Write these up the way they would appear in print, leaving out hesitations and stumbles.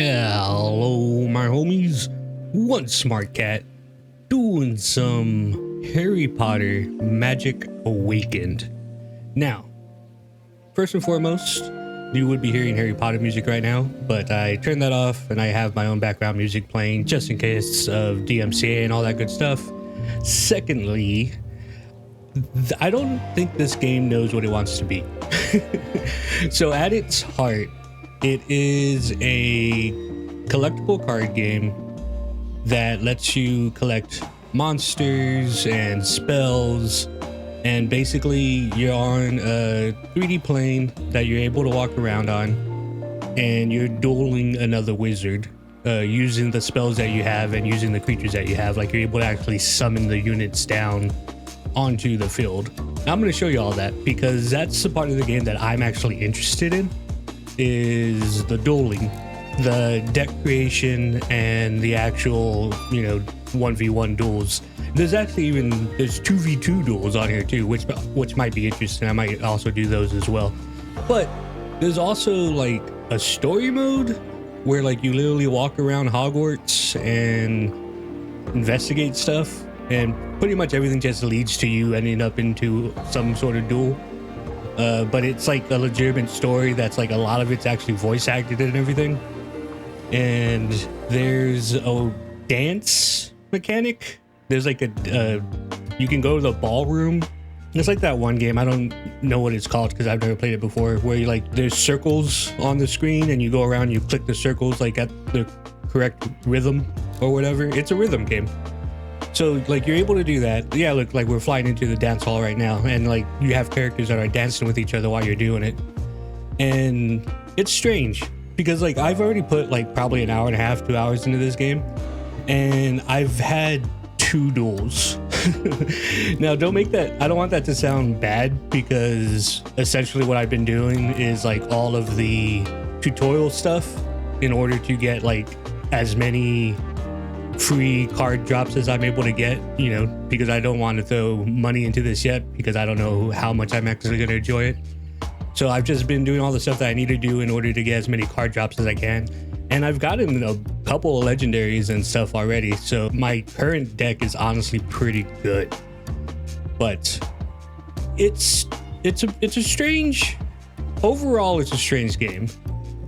Hello, my homies. One smart cat doing some Harry Potter Magic Awakened. Now, first and foremost, you would be hearing Harry Potter music right now, but I turned that off and I have my own background music playing just in case of DMCA and all that good stuff. Secondly, I don't think this game knows what it wants to be. So at its heart, it is a collectible card game that lets you collect monsters and spells, and basically you're on a 3D plane that you're able to walk around on, and you're dueling another wizard using the spells that you have and using the creatures that you have. Like, you're able to actually summon the units down onto the field. I'm going to show you all that because that's the part of the game that I'm actually interested in, is the dueling, the deck creation, and the actual 1v1 duels. There's 2v2 duels on here too, which might be interesting. I might also do those as well. But there's also like a story mode where like you literally walk around Hogwarts and investigate stuff, and pretty much everything just leads to you ending up into some sort of duel. But it's like a legitimate story that's like a lot of it's actually voice acted and everything. And there's a dance mechanic. There's like you can go to the ballroom. It's like that one game, I don't know what it's called because I've never played it before, where you there's circles on the screen and you go around, you click the circles like at the correct rhythm or whatever. It's a rhythm game. So like you're able to do that. Yeah, look, like we're flying into the dance hall right now, and like you have characters that are dancing with each other while you're doing it. And it's strange because like I've already put like probably an hour and a half, 2 hours into this game, and I've had 2 duels. Now I don't want that to sound bad, because essentially what I've been doing is like all of the tutorial stuff in order to get like as many free card drops as I'm able to get, because I don't want to throw money into this yet because I don't know how much I'm actually going to enjoy it. So I've just been doing all the stuff that I need to do in order to get as many card drops as I can. And I've gotten a couple of legendaries and stuff already. So my current deck is honestly pretty good. But overall it's a strange game.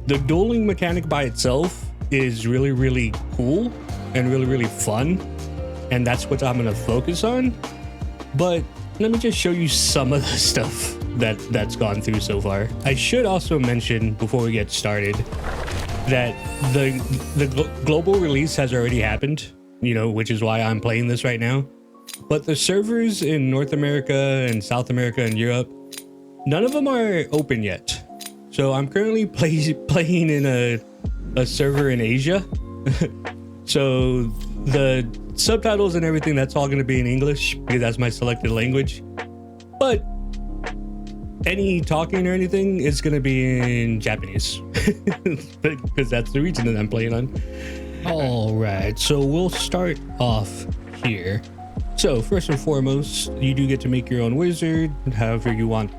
The dueling mechanic by itself is really, really cool and really, really fun, and that's what I'm gonna focus on. But let me just show you some of the stuff that's gone through so far. I should also mention before we get started that the global release has already happened, which is why I'm playing this right now. But the servers in North America and South America and Europe, none of them are open yet. So I'm currently playing in a server in Asia. So the subtitles and everything, that's all going to be in English because that's my selected language. But any talking or anything is going to be in Japanese because that's the region that I'm playing on. All right, so we'll start off here. So first and foremost, you do get to make your own wizard however you want.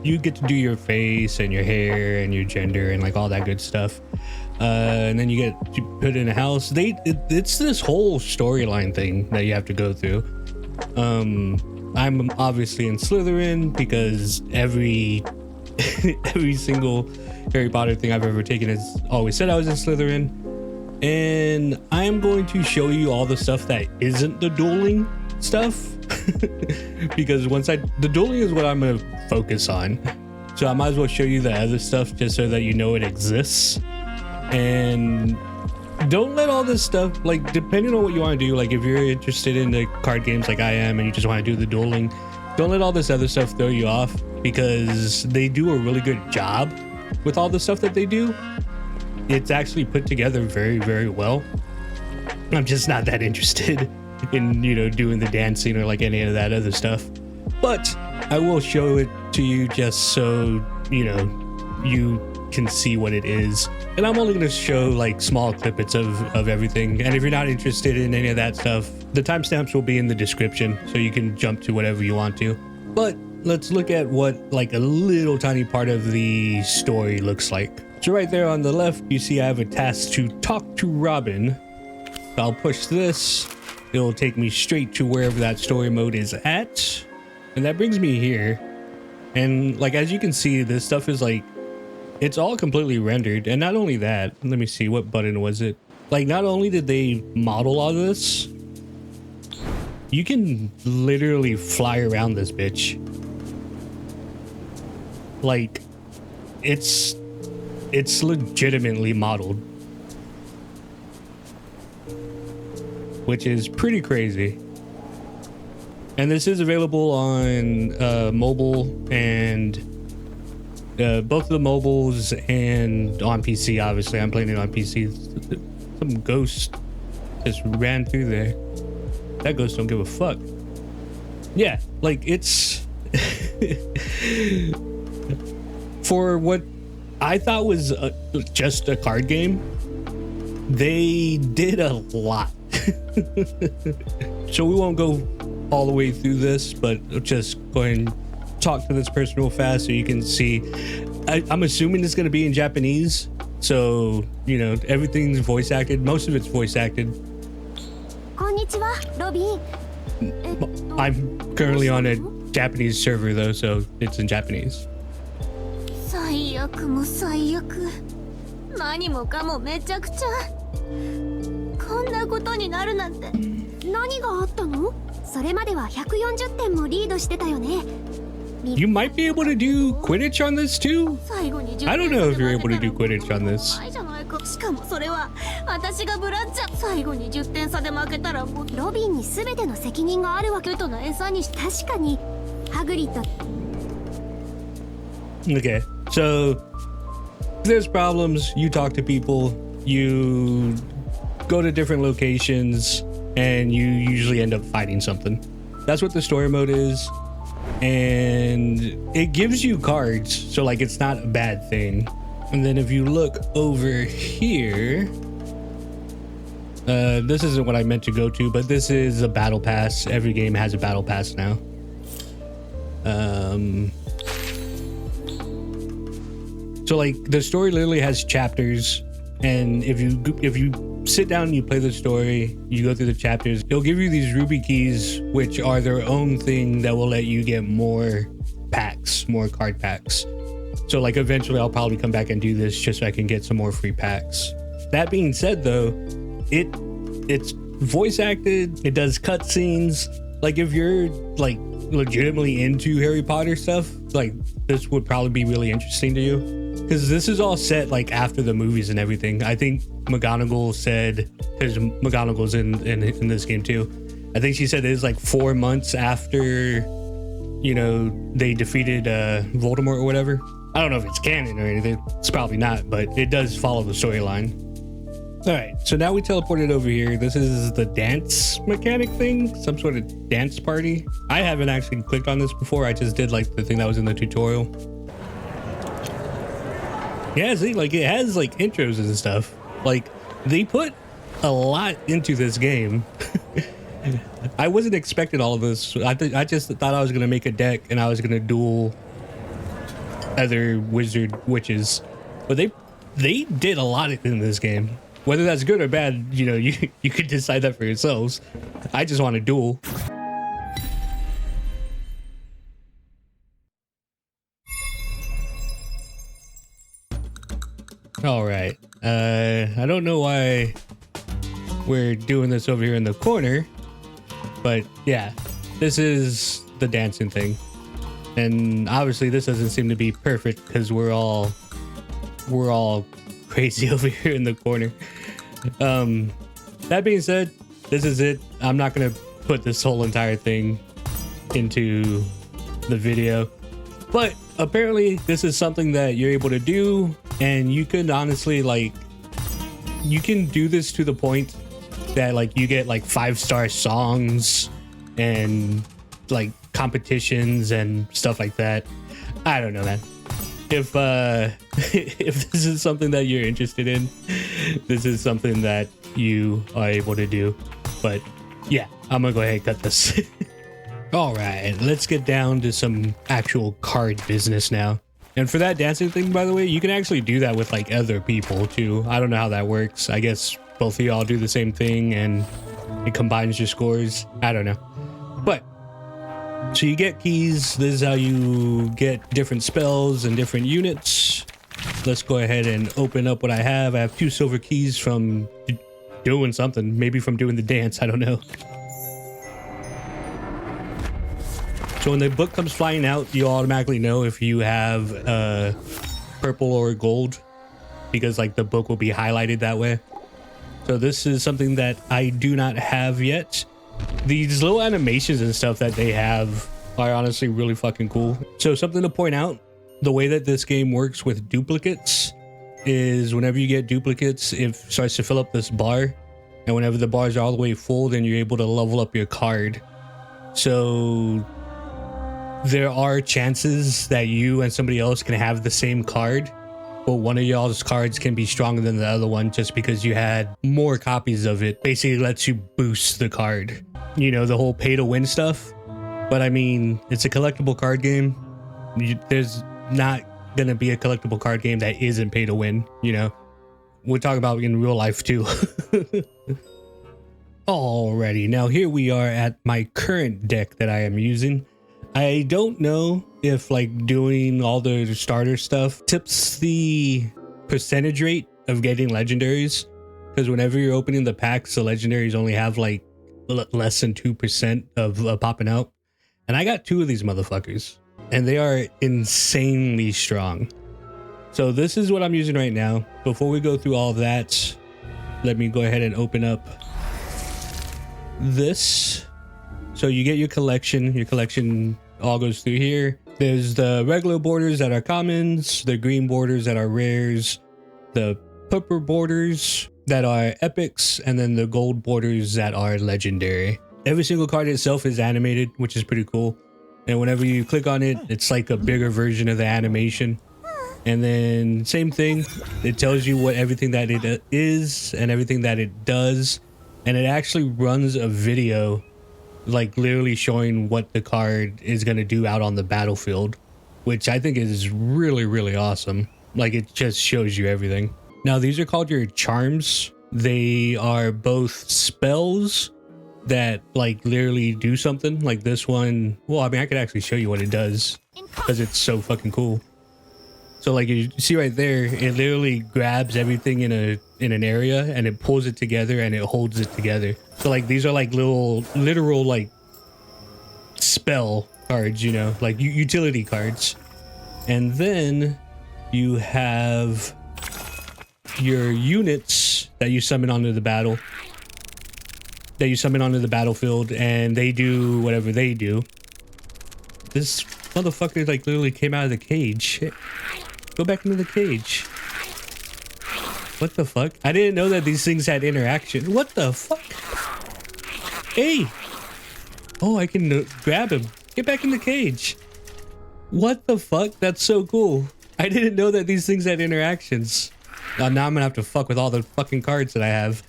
You get to do your face and your hair and your gender and like all that good stuff. And then you get to put in a house. It's this whole storyline thing that you have to go through. I'm obviously in Slytherin because every single Harry Potter thing I've ever taken has always said I was in Slytherin. And I am going to show you all the stuff that isn't the dueling stuff because the dueling is what I'm gonna focus on. So I might as well show you the other stuff just so that you know it exists. And don't let all this stuff, like, depending on what you want to do, like if you're interested in the card games like I am and you just want to do the dueling, don't let all this other stuff throw you off, because they do a really good job with all the stuff that they do. It's actually put together very, very well. I'm just not that interested in doing the dancing or like any of that other stuff, but I will show it to you just so you can see what it is. And I'm only going to show like small snippets of everything, and if you're not interested in any of that stuff, the timestamps will be in the description so you can jump to whatever you want to. But let's look at what like a little tiny part of the story looks like. So right there on the left, you see I have a task to talk to Robin. I'll push this. It'll take me straight to wherever that story mode is at. And that brings me here. And like, as you can see, this stuff is like, it's all completely rendered. And not only that, let me see, what button was it? Like, not only did they model all this, you can literally fly around this bitch. Like, it's legitimately modeled, which is pretty crazy. And this is available on mobile and both the mobiles and on PC. Obviously, I'm playing it on PC. Some ghost just ran through there. That ghost don't give a fuck. Yeah, like, it's for what I thought was just a card game, they did a lot. So we won't go all the way through this, but just go ahead and talk to this person real fast so you can see. I'm assuming it's going to be in Japanese, so you know everything's voice acted. Most of it's voice acted. Konnichiwa, Robin. I'm currently on a Japanese server though, so it's in Japanese. 最悪も最悪。何もかもめちゃくちゃ。こんなことになるなんて。何があったの？それまでは140点もリードしてたよね。You might be able to do Quidditch on this too? I don't know if you're able to do Quidditch on this. しかもそれは私がブラッチャ最後に10点差で負けたらもうロビンに全ての責任があるわけとの餌にし確かにハグリッド。Okay, so if there's problems, you talk to people, you go to different locations, and you usually end up fighting something. That's what the story mode is. And it gives you cards, so like it's not a bad thing. And then if you look over here, this isn't what I meant to go to, but this is a battle pass. Every game has a battle pass now. So like the story literally has chapters, and if you sit down and you play the story, you go through the chapters, it'll give you these ruby keys, which are their own thing that will let you get more packs, more card packs. So like eventually I'll probably come back and do this just so I can get some more free packs. That being said though, it's voice acted, it does cutscenes. Like if you're like legitimately into Harry Potter stuff, like this would probably be really interesting to you. Because this is all set like after the movies and everything. I think McGonagall said, because McGonagall's in this game too. I think she said it is like 4 months after, you know, they defeated Voldemort or whatever. I don't know if it's canon or anything. It's probably not, but it does follow the storyline. All right, so now we teleported over here. This is the dance mechanic thing, some sort of dance party. I haven't actually clicked on this before. I just did like the thing that was in the tutorial. Yeah, see, like it has like intros and stuff. Like they put a lot into this game. I wasn't expecting all of this. I just thought I was gonna make a deck and I was gonna duel other witches, but they did a lot in this game. Whether that's good or bad, you know, you could decide that for yourselves. I just want to duel. All right. I don't know why we're doing this over here in the corner, but yeah, this is the dancing thing. And obviously this doesn't seem to be perfect because we're all crazy over here in the corner. That being said, this is it. I'm not going to put this whole entire thing into the video, but apparently this is something that you're able to do, and you can honestly, like, you can do this to the point that like you get like 5-star songs and like competitions and stuff like that. I don't know, man. If if this is something that you're interested in, this is something that you are able to do. But yeah, I'm gonna go ahead and cut this. All right, let's get down to some actual card business now. And for that dancing thing, by the way, you can actually do that with like other people too. I don't know how that works. I guess both of y'all do the same thing and it combines your scores. I don't know. But so you get keys. This is how you get different spells and different units. Let's go ahead and open up what I have. I have 2 silver keys from doing something, maybe from doing the dance. I don't know. So when the book comes flying out, you automatically know if you have purple or gold, because like the book will be highlighted that way. So this is something that I do not have yet. These little animations and stuff that they have are honestly really fucking cool. So something to point out, the way that this game works with duplicates is whenever you get duplicates, it starts to fill up this bar. And whenever the bars are all the way full, then you're able to level up your card. So there are chances that you and somebody else can have the same card, but one of y'all's cards can be stronger than the other one just because you had more copies of it. Basically lets you boost the card. You know, the whole pay to win stuff. But I mean, it's a collectible card game. There's not gonna be a collectible card game that isn't pay to win, you know. We're talking about in real life too. Alrighty, now here we are at my current deck that I am using. I don't know if like doing all the starter stuff tips the percentage rate of getting legendaries, because whenever you're opening the packs, the legendaries only have like less than 2% of popping out. And I got 2 of these motherfuckers and they are insanely strong. So this is what I'm using right now. Before we go through all of that, let me go ahead and open up this. So you get your collection all goes through here. There's the regular borders that are commons, the green borders that are rares, the purple borders that are epics, and then the gold borders that are legendary. Every single card itself is animated, which is pretty cool. And whenever you click on it, it's like a bigger version of the animation. And then same thing, it tells you what everything that it is and everything that it does. And it actually runs a video like literally showing what the card is going to do out on the battlefield, which I think is really, really awesome. Like it just shows you everything. Now these are called your charms. They are both spells that like literally do something. Like this one, well, I mean, I could actually show you what it does because it's so fucking cool. So like you see right there, it literally grabs everything in an area and it pulls it together and it holds it together. So like these are like literal like spell cards, you know, like utility cards. And then you have your units that you summon onto the battlefield, and they do whatever they do. This motherfucker like literally came out of the cage. Shit. Go back into the cage. What the fuck? I didn't know that these things had interaction. What the fuck? Hey! Oh, I can grab him. Get back in the cage. What the fuck? That's so cool. I didn't know that these things had interactions. Now I'm gonna have to fuck with all the fucking cards that I have.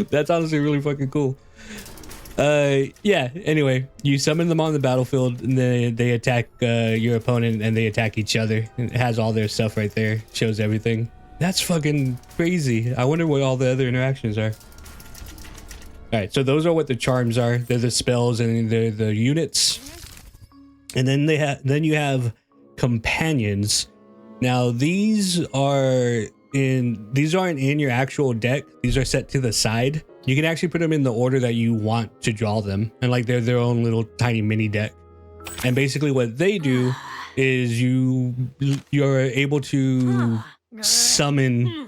That's honestly really fucking cool. Yeah, anyway, you summon them on the battlefield and then they attack your opponent and they attack each other. It has all their stuff right there, shows everything. That's fucking crazy. I wonder what all the other interactions are. All right, so those are what the charms are. They're the spells and they're the units. And then you have companions. Now these aren't in your actual deck. These are set to the side. You can actually put them in the order that you want to draw them, and like they're their own little tiny mini deck. And basically what they do is you're able to summon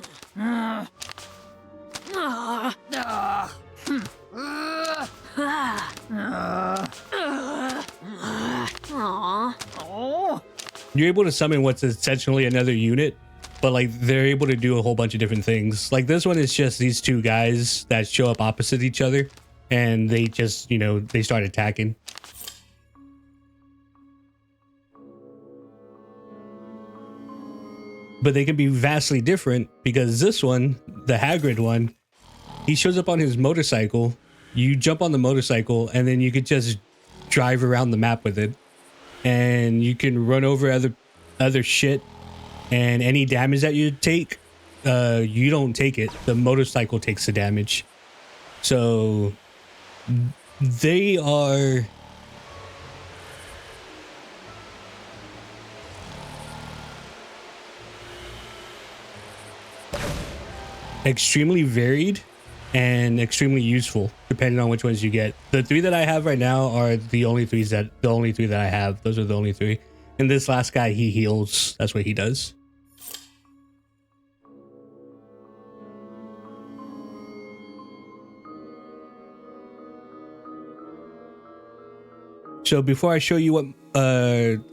you're able to summon what's essentially another unit, but like they're able to do a whole bunch of different things. Like this one is just these 2 guys that show up opposite each other and they just, you know, they start attacking. But they can be vastly different because this one, the Hagrid one, he shows up on his motorcycle. You jump on the motorcycle and then you could just drive around the map with it. and you can run over other shit, and any damage that you take, you don't take it. The motorcycle takes the damage. So they are extremely varied and extremely useful depending on which ones you get. The 3 that I have right now are the only 3 that I have. Those are the only 3. And this last guy, he heals. That's what he does. So before I show you what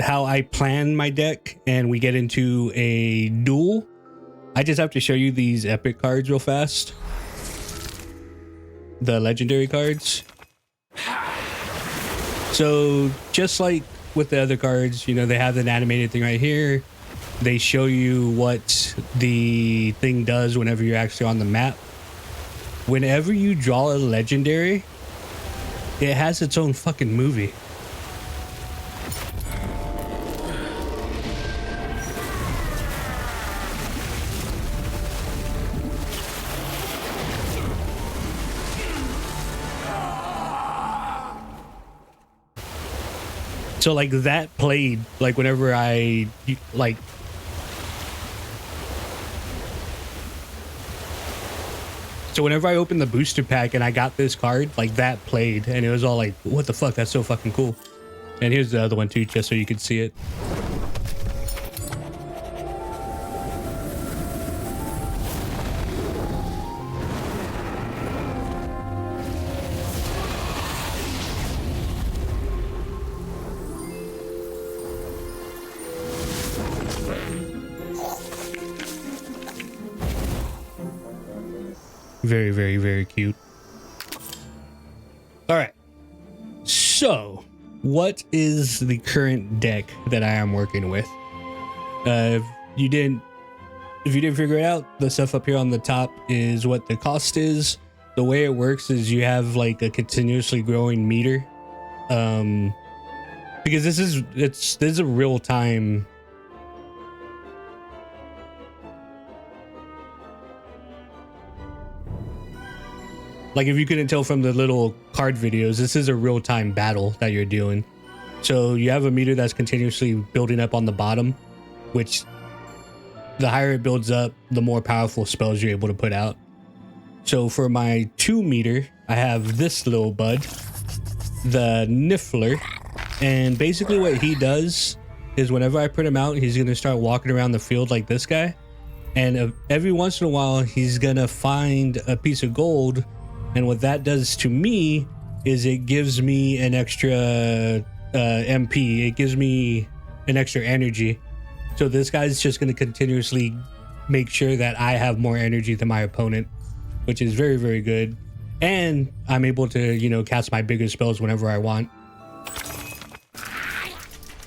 how I plan my deck and we get into a duel, I just have to show you these epic cards real fast. The legendary cards. So just like with the other cards, you know, they have an animated thing right here. They show you what the thing does whenever you're actually on the map. Whenever you draw a legendary, it has its own fucking movie. So like that played like whenever I like whenever I opened the booster pack and I got this card, like that played, and it was all like, what the fuck, that's so fucking cool. And here's the other one too, just so you can see it. Very, very, very cute. All right. So, what is the current deck that I am working with? If you didn't figure it out, the stuff up here on the top is what the cost is. The way it works is you have like a continuously growing meter. Because this is a real time. Like if you couldn't tell from the little card videos, this is a real-time battle that you're doing. So you have a meter that's continuously building up on the bottom, which the higher it builds up, the more powerful spells you're able to put out. So for my 2 meter, I have this little bud, the Niffler. And basically what he does is whenever I put him out, he's going to start walking around the field like this guy. And every once in a while, he's going to find a piece of gold. And what that does to me is it gives me an extra MP. It gives me an extra energy. So this guy's just going to continuously make sure that I have more energy than my opponent, which is very, very good. And I'm able to, you know, cast my bigger spells whenever I want.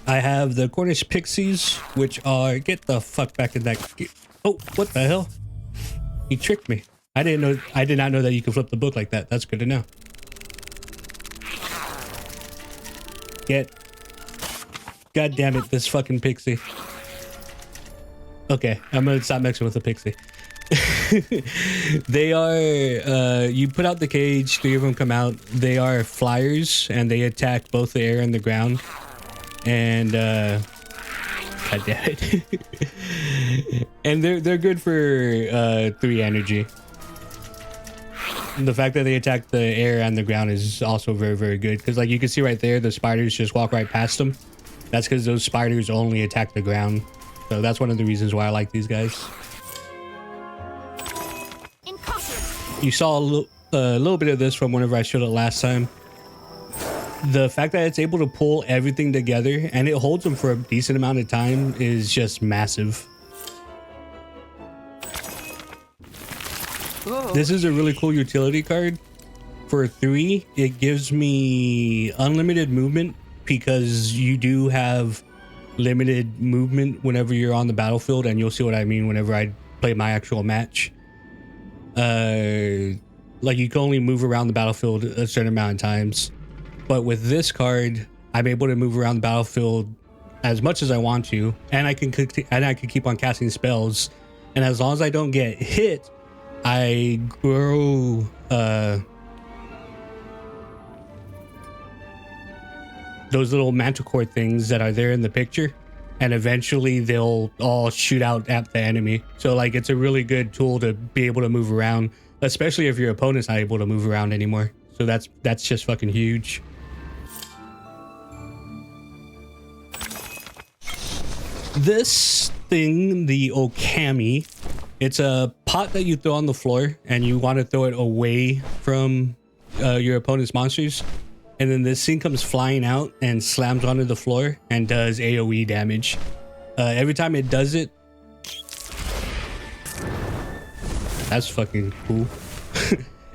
I have the Cornish Pixies, which are... Get the fuck back in that... Oh, what the hell? He tricked me. I did not know that you could flip the book like that. That's good to know. God damn it, this fucking pixie. Okay, I'm gonna stop mixing with the pixie. They are, you put out the cage, 3 of them come out. They are flyers, and they attack both the air and the ground. And, God damn it. And they're good for 3 energy. The fact that they attack the air and the ground is also very, very good. Because like you can see right there, the spiders just walk right past them. That's because those spiders only attack the ground. So that's one of the reasons why I like these guys. You saw a little bit of this from whenever I showed it last time. The fact that it's able to pull everything together and it holds them for a decent amount of time is just massive. This is a really cool utility card. For 3, it gives me unlimited movement because you do have limited movement whenever you're on the battlefield, and you'll see what I mean whenever I play my actual match. Like you can only move around the battlefield a certain amount of times. But with this card, I'm able to move around the battlefield as much as I want to, and I can keep on casting spells. And as long as I don't get hit, I grow those little manticore things that are there in the picture, and eventually they'll all shoot out at the enemy. So like, it's a really good tool to be able to move around, especially if your opponent's not able to move around anymore. So that's just fucking huge. This thing, the okami, it's a pot that you throw on the floor and you want to throw it away from your opponent's monsters. And then this thing comes flying out and slams onto the floor and does AoE damage. Every time it does it, that's fucking cool.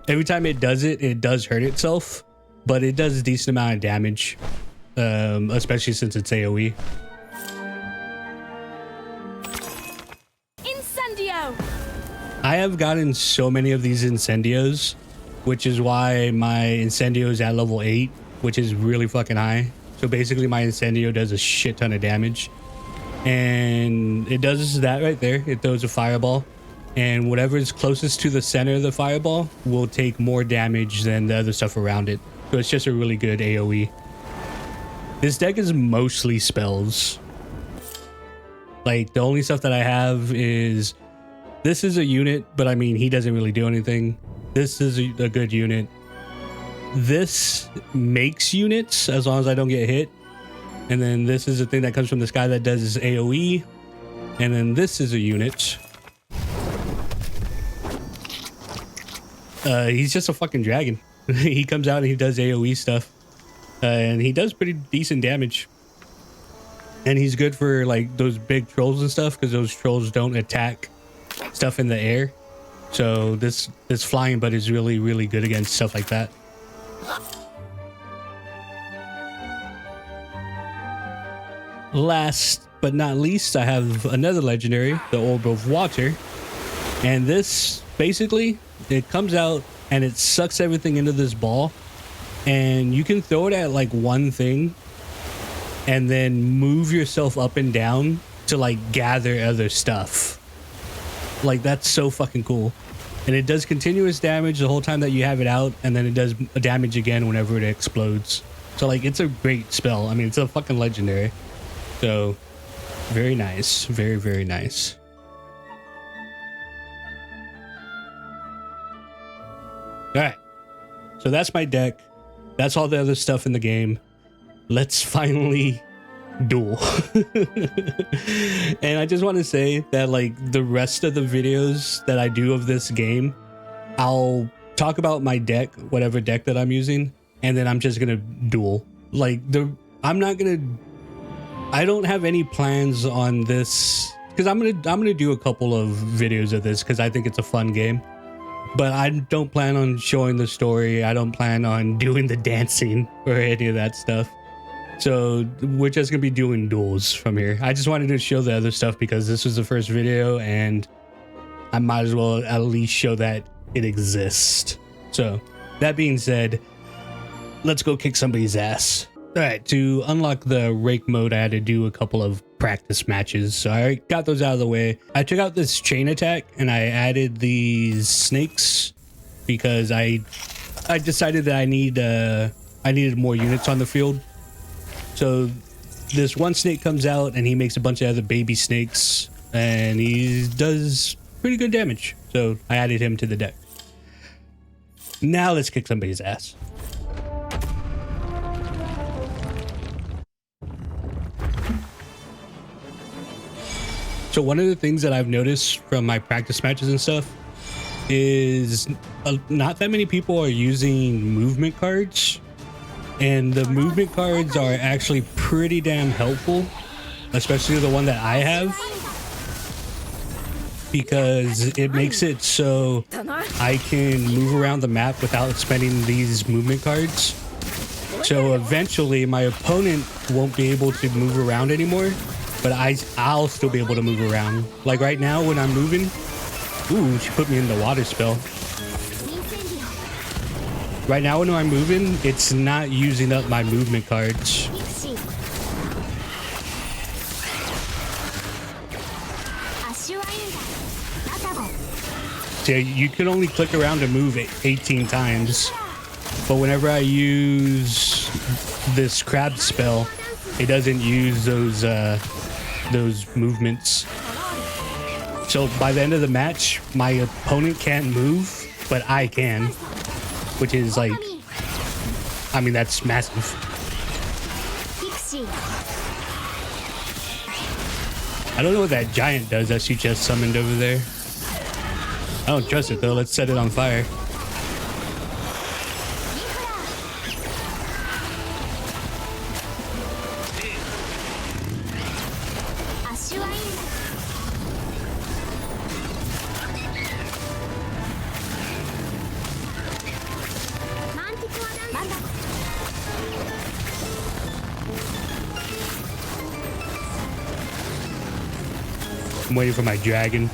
Every time it does it, it does hurt itself, but it does a decent amount of damage, especially since it's AoE. I have gotten so many of these incendios, which is why my incendio is at level 8, which is really fucking high. So basically my incendio does a shit ton of damage, and it does that right there. It throws a fireball, and whatever is closest to the center of the fireball will take more damage than the other stuff around it. So it's just a really good AoE. This deck is mostly spells. Like, the only stuff that I have is, this is a unit, but I mean, he doesn't really do anything. This is a good unit. This makes units as long as I don't get hit. And then this is a thing that comes from this guy that does AoE. And then this is a unit. He's just a fucking dragon. He comes out and he does AoE stuff. And he does pretty decent damage. And he's good for like those big trolls and stuff, because those trolls don't attack stuff in the air. So this flying butt is really, really good against stuff like that. Last but not least, I have another legendary, the Orb of Water. And this, basically, it comes out and it sucks everything into this ball. And you can throw it at like one thing and then move yourself up and down to like gather other stuff. Like, that's so fucking cool. And it does continuous damage the whole time that you have it out, and then it does damage again whenever it explodes. So like, it's a great spell. I mean, it's a fucking legendary. So very nice. Very, very nice. All right. So that's my deck. That's all the other stuff in the game. Let's finally duel. And I just want to say that like the rest of the videos that I do of this game, I'll talk about my deck, whatever deck that I'm using, and then I'm just gonna duel. Like, I don't have any plans on this, because I'm gonna do a couple of videos of this because I think it's a fun game, but I don't plan on showing the story. I don't plan on doing the dancing or any of that stuff. So we're just gonna be doing duels from here. I just wanted to show the other stuff because this was the first video, and I might as well at least show that it exists. So that being said, let's go kick somebody's ass. All right, to unlock the rake mode, I had to do a couple of practice matches. So I got those out of the way. I took out this chain attack and I added these snakes because I decided that I needed more units on the field. So this one snake comes out and he makes a bunch of other baby snakes, and he does pretty good damage. So I added him to the deck. Now let's kick somebody's ass. So one of the things that I've noticed from my practice matches and stuff is not that many people are using movement cards. And the movement cards are actually pretty damn helpful, especially the one that I have, because it makes it so I can move around the map without spending these movement cards. So eventually my opponent won't be able to move around anymore, but I'll still be able to move around. Like right now when I'm moving, ooh, she put me in the water spell. Right now when I'm moving, it's not using up my movement cards. So you can only click around to move 18 times. But whenever I use this crab spell, it doesn't use those movements. So by the end of the match, my opponent can't move, but I can, which is like, I mean, that's massive. I don't know what that giant does that she just summoned over there. I don't trust it though. Let's set it on fire. I'm waiting for my dragon.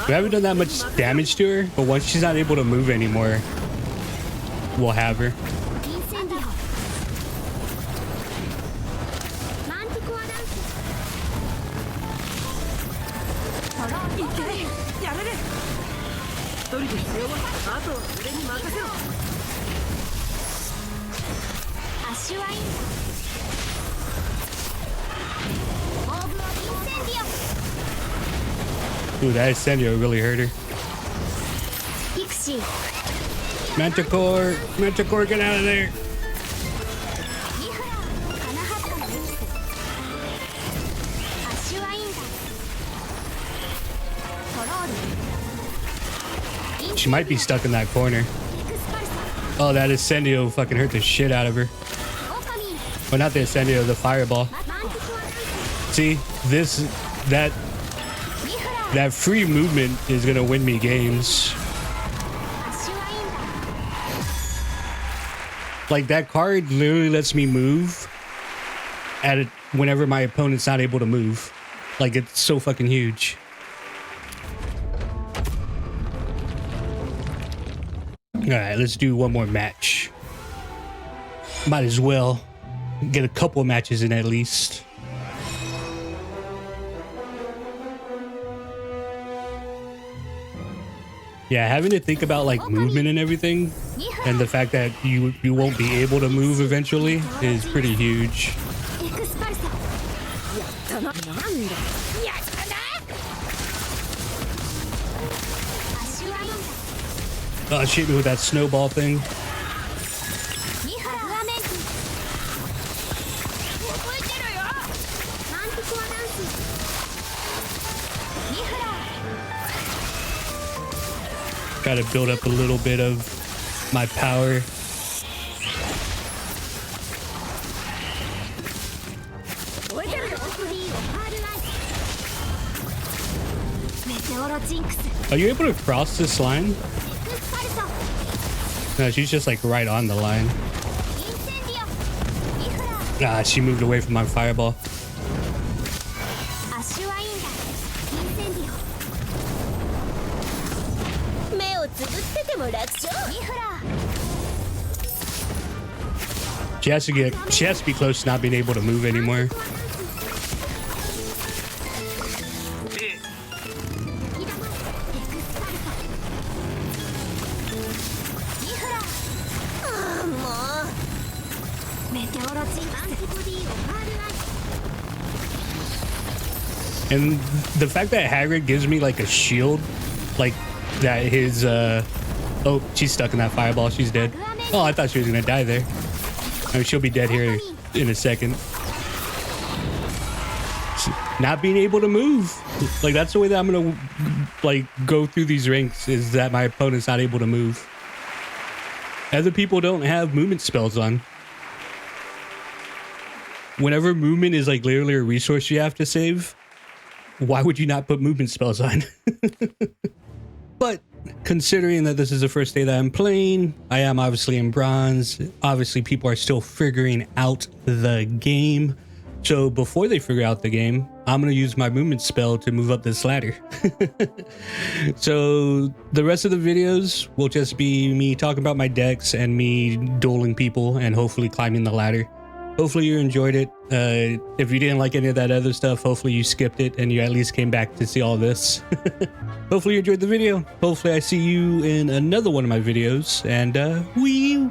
We haven't done that much damage to her, but once she's not able to move anymore, we'll have her. Ooh, that Incendio really hurt her. Manticore! Manticore, get out of there! She might be stuck in that corner. Oh, that Incendio fucking hurt the shit out of her. Well, not the Incendio, the fireball. See, that free movement is gonna win me games. Like, that card literally lets me move whenever my opponent's not able to move. Like, it's so fucking huge. Alright, let's do one more match. Might as well get a couple of matches in at least. Yeah, having to think about like movement and everything, and the fact that you won't be able to move eventually is pretty huge. Oh, she hit me with that snowball thing. Gotta build up a little bit of my power. Are you able to cross this line? No, she's just like right on the line. Ah, she moved away from my fireball. She has to be close to not being able to move anymore. And the fact that Hagrid gives me like a shield, like that his oh, she's stuck in that fireball, she's dead. Oh, I thought she was gonna die there. I mean, she'll be dead here in a second. Not being able to move, like that's the way that I'm gonna like go through these ranks, is that my opponent's not able to move. Other people don't have movement spells on. Whenever movement is like literally a resource you have to save, why would you not put movement spells on? But considering that this is the first day that I'm playing, I am obviously in bronze. Obviously, people are still figuring out the game. So before they figure out the game, I'm gonna use my movement spell to move up this ladder. So the rest of the videos will just be me talking about my decks and me dueling people and hopefully climbing the ladder. Hopefully you enjoyed it. If you didn't like any of that other stuff, hopefully you skipped it and you at least came back to see all this. Hopefully you enjoyed the video. Hopefully I see you in another one of my videos, and wee!